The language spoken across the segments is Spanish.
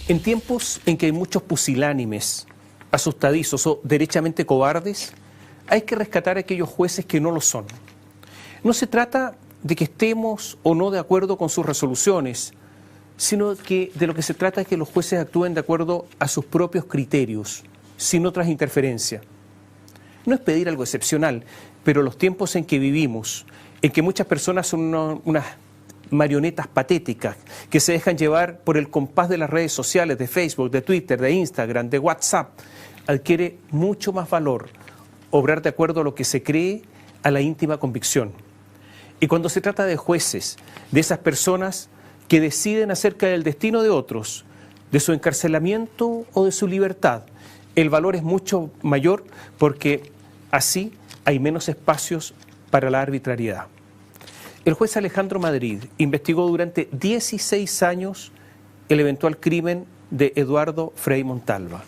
En tiempos en que hay muchos pusilánimes, asustadizos o derechamente cobardes, hay que rescatar a aquellos jueces que no lo son. No se trata de que estemos o no de acuerdo con sus resoluciones, sino que de lo que se trata es que los jueces actúen de acuerdo a sus propios criterios, sin otras interferencias. No es pedir algo excepcional, pero los tiempos en que vivimos, en que muchas personas son unas marionetas patéticas que se dejan llevar por el compás de las redes sociales, de Facebook, de Twitter, de Instagram, de WhatsApp, adquiere mucho más valor obrar de acuerdo a lo que se cree, a la íntima convicción. Y cuando se trata de jueces, de esas personas que deciden acerca del destino de otros, de su encarcelamiento o de su libertad, el valor es mucho mayor porque así hay menos espacios para la arbitrariedad. El juez Alejandro Madrid investigó durante 16 años el eventual crimen de Eduardo Frei Montalva.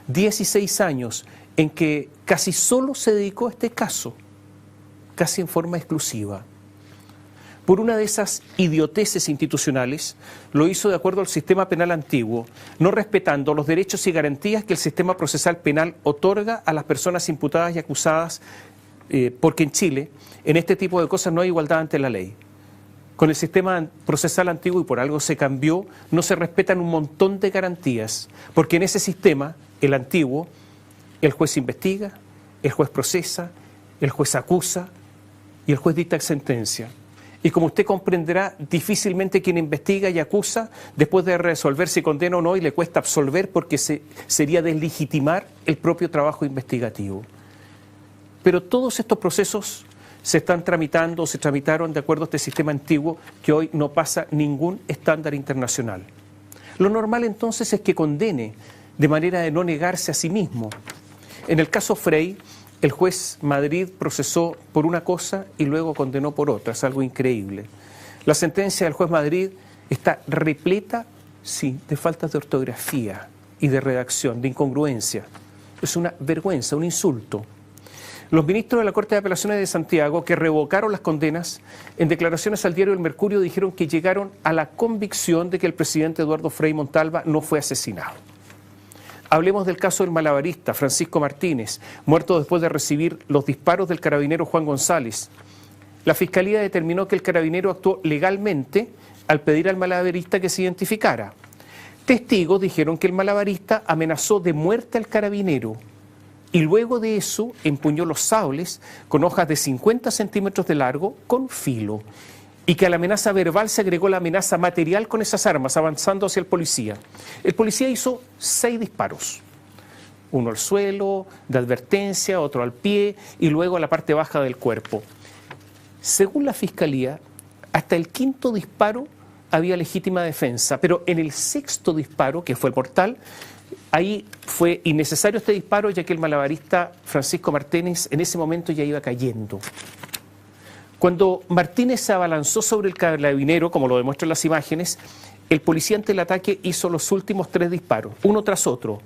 16 años en que casi solo se dedicó a este caso, casi en forma exclusiva. Por una de esas idioteces institucionales, lo hizo de acuerdo al sistema penal antiguo, no respetando los derechos y garantías que el sistema procesal penal otorga a las personas imputadas y acusadas, porque en Chile, en este tipo de cosas no hay igualdad ante la ley. Con el sistema procesal antiguo, y por algo se cambió, no se respetan un montón de garantías, porque en ese sistema, el antiguo, el juez investiga, el juez procesa, el juez acusa y el juez dicta sentencia. Y como usted comprenderá, difícilmente quien investiga y acusa, después de resolver si condena o no, y le cuesta absolver porque sería deslegitimar el propio trabajo investigativo. Pero todos estos procesos se están tramitando o se tramitaron de acuerdo a este sistema antiguo que hoy no pasa ningún estándar internacional. Lo normal entonces es que condene de manera de no negarse a sí mismo. En el caso Frei, el juez Madrid procesó por una cosa y luego condenó por otra, es algo increíble. La sentencia del juez Madrid está repleta, sí, de faltas de ortografía y de redacción, de incongruencia. Es una vergüenza, un insulto. Los ministros de la Corte de Apelaciones de Santiago, que revocaron las condenas, en declaraciones al diario El Mercurio dijeron que llegaron a la convicción de que el presidente Eduardo Frei Montalva no fue asesinado. Hablemos del caso del malabarista Francisco Martínez, muerto después de recibir los disparos del carabinero Juan González. La Fiscalía determinó que el carabinero actuó legalmente al pedir al malabarista que se identificara. Testigos dijeron que el malabarista amenazó de muerte al carabinero y luego de eso empuñó los sables con hojas de 50 centímetros de largo con filo, y que a la amenaza verbal se agregó la amenaza material con esas armas, avanzando hacia el policía. El policía hizo 6 disparos, uno al suelo, de advertencia, otro al pie y luego a la parte baja del cuerpo. Según la Fiscalía, hasta el 5.º disparo había legítima defensa, pero en el 6.º disparo, que fue el mortal, ahí fue innecesario este disparo, ya que el malabarista Francisco Martínez en ese momento ya iba cayendo. Cuando Martínez se abalanzó sobre el carabinero, como lo demuestran las imágenes, el policía ante el ataque hizo los últimos 3 disparos, uno tras otro,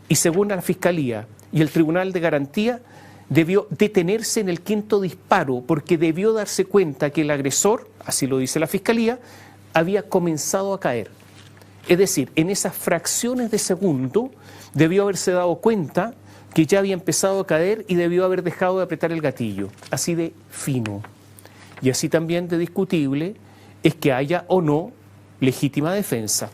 y según la Fiscalía y el Tribunal de Garantía, debió detenerse en el 5.º disparo porque debió darse cuenta que el agresor, así lo dice la Fiscalía, había comenzado a caer. Es decir, en esas fracciones de segundo debió haberse dado cuenta que ya había empezado a caer y debió haber dejado de apretar el gatillo, así de fino. Y así también de discutible es que haya o no legítima defensa.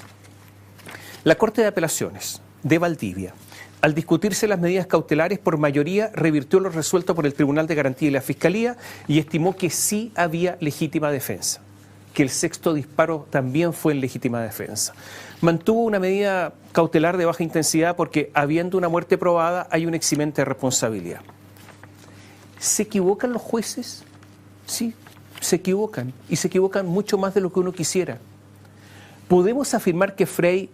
La Corte de Apelaciones de Valdivia, al discutirse las medidas cautelares, por mayoría revirtió lo resuelto por el Tribunal de Garantía y la Fiscalía y estimó que sí había legítima defensa, que el 6.º disparo también fue en legítima defensa. Mantuvo una medida cautelar de baja intensidad porque, habiendo una muerte probada, hay un eximente de responsabilidad. ¿Se equivocan los jueces? Sí, se equivocan, y se equivocan mucho más de lo que uno quisiera. ¿Podemos afirmar que Frei,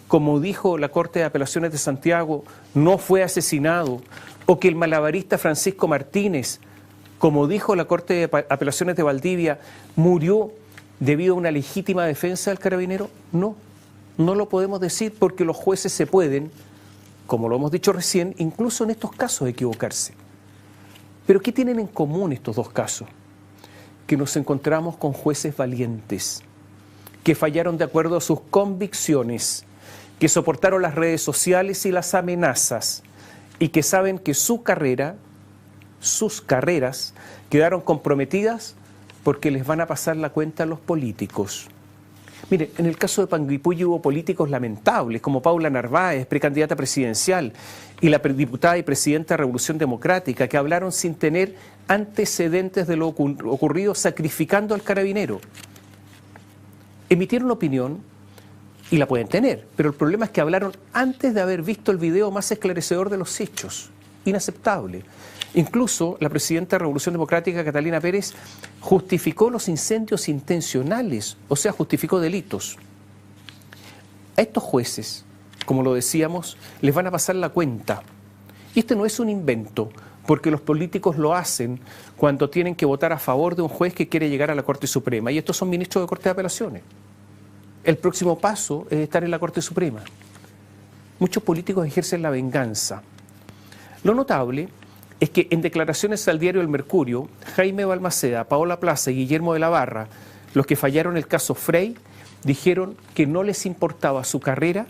como dijo la Corte de Apelaciones de Santiago, no fue asesinado? ¿O que el malabarista Francisco Martínez, como dijo la Corte de Apelaciones de Valdivia, murió debido a una legítima defensa del carabinero? No, no lo podemos decir porque los jueces se pueden, como lo hemos dicho recién, incluso en estos casos equivocarse. ¿Pero qué tienen en común estos dos casos? Que nos encontramos con jueces valientes, que fallaron de acuerdo a sus convicciones, que soportaron las redes sociales y las amenazas y que saben que sus carreras quedaron comprometidas porque les van a pasar la cuenta a los políticos. Mire, en el caso de Panguipulli hubo políticos lamentables, como Paula Narváez, precandidata presidencial, y la diputada y presidenta de Revolución Democrática, que hablaron sin tener antecedentes de lo ocurrido, sacrificando al carabinero. Emitieron opinión y la pueden tener, pero el problema es que hablaron antes de haber visto el video más esclarecedor de los hechos. Inaceptable. Incluso la presidenta de Revolución Democrática, Catalina Pérez, justificó los incendios intencionales, o sea, justificó delitos. A estos jueces, como lo decíamos, les van a pasar la cuenta. Y este no es un invento, porque los políticos lo hacen cuando tienen que votar a favor de un juez que quiere llegar a la Corte Suprema. Y estos son ministros de Corte de Apelaciones. El próximo paso es estar en la Corte Suprema. Muchos políticos ejercen la venganza. Lo notable es que en declaraciones al diario El Mercurio, Jaime Balmaceda, Paola Plaza y Guillermo de la Barra, los que fallaron el caso Frey, dijeron que no les importaba su carrera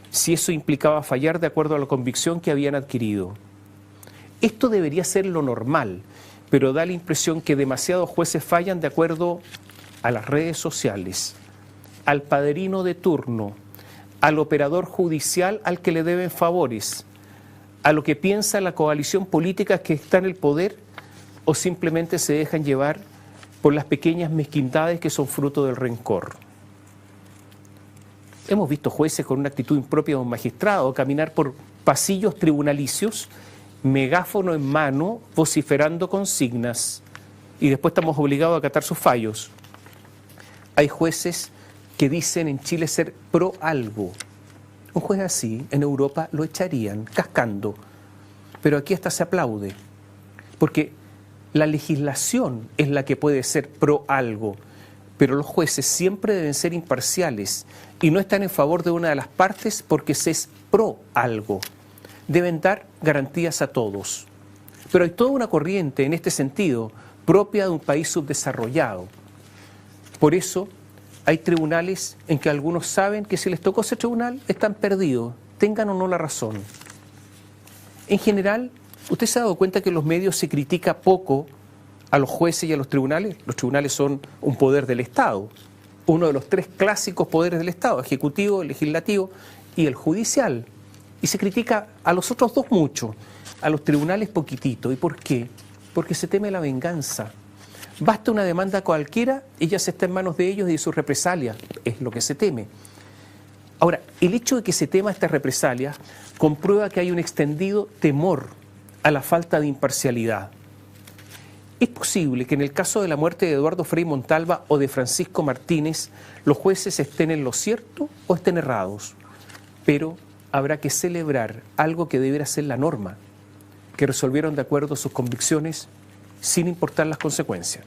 si eso implicaba fallar de acuerdo a la convicción que habían adquirido. Esto debería ser lo normal, pero da la impresión que demasiados jueces fallan de acuerdo a las redes sociales, al padrino de turno, al operador judicial al que le deben favores, a lo que piensa la coalición política que está en el poder, o simplemente se dejan llevar por las pequeñas mezquindades que son fruto del rencor. Hemos visto jueces con una actitud impropia de un magistrado caminar por pasillos tribunalicios, megáfono en mano, vociferando consignas, y después estamos obligados a acatar sus fallos. Hay jueces que dicen en Chile ser pro algo. Un juez así, en Europa, lo echarían, cascando. Pero aquí hasta se aplaude, porque la legislación es la que puede ser pro algo, pero los jueces siempre deben ser imparciales y no están en favor de una de las partes porque se es pro algo. Deben dar garantías a todos. Pero hay toda una corriente en este sentido, propia de un país subdesarrollado. Por eso hay tribunales en que algunos saben que si les tocó ese tribunal están perdidos, tengan o no la razón. En general, ¿usted se ha dado cuenta que en los medios se critica poco a los jueces y a los tribunales? Los tribunales son un poder del Estado, uno de los tres clásicos poderes del Estado, ejecutivo, el legislativo y el judicial. Y se critica a los otros dos mucho, a los tribunales poquitito. ¿Y por qué? Porque se teme la venganza. Basta una demanda cualquiera y ya se está en manos de ellos y de sus represalias. Es lo que se teme. Ahora, el hecho de que se tema estas represalias comprueba que hay un extendido temor a la falta de imparcialidad. Es posible que en el caso de la muerte de Eduardo Frei Montalva o de Francisco Martínez, los jueces estén en lo cierto o estén errados, pero habrá que celebrar algo que debiera ser la norma, que resolvieron de acuerdo a sus convicciones sin importar las consecuencias.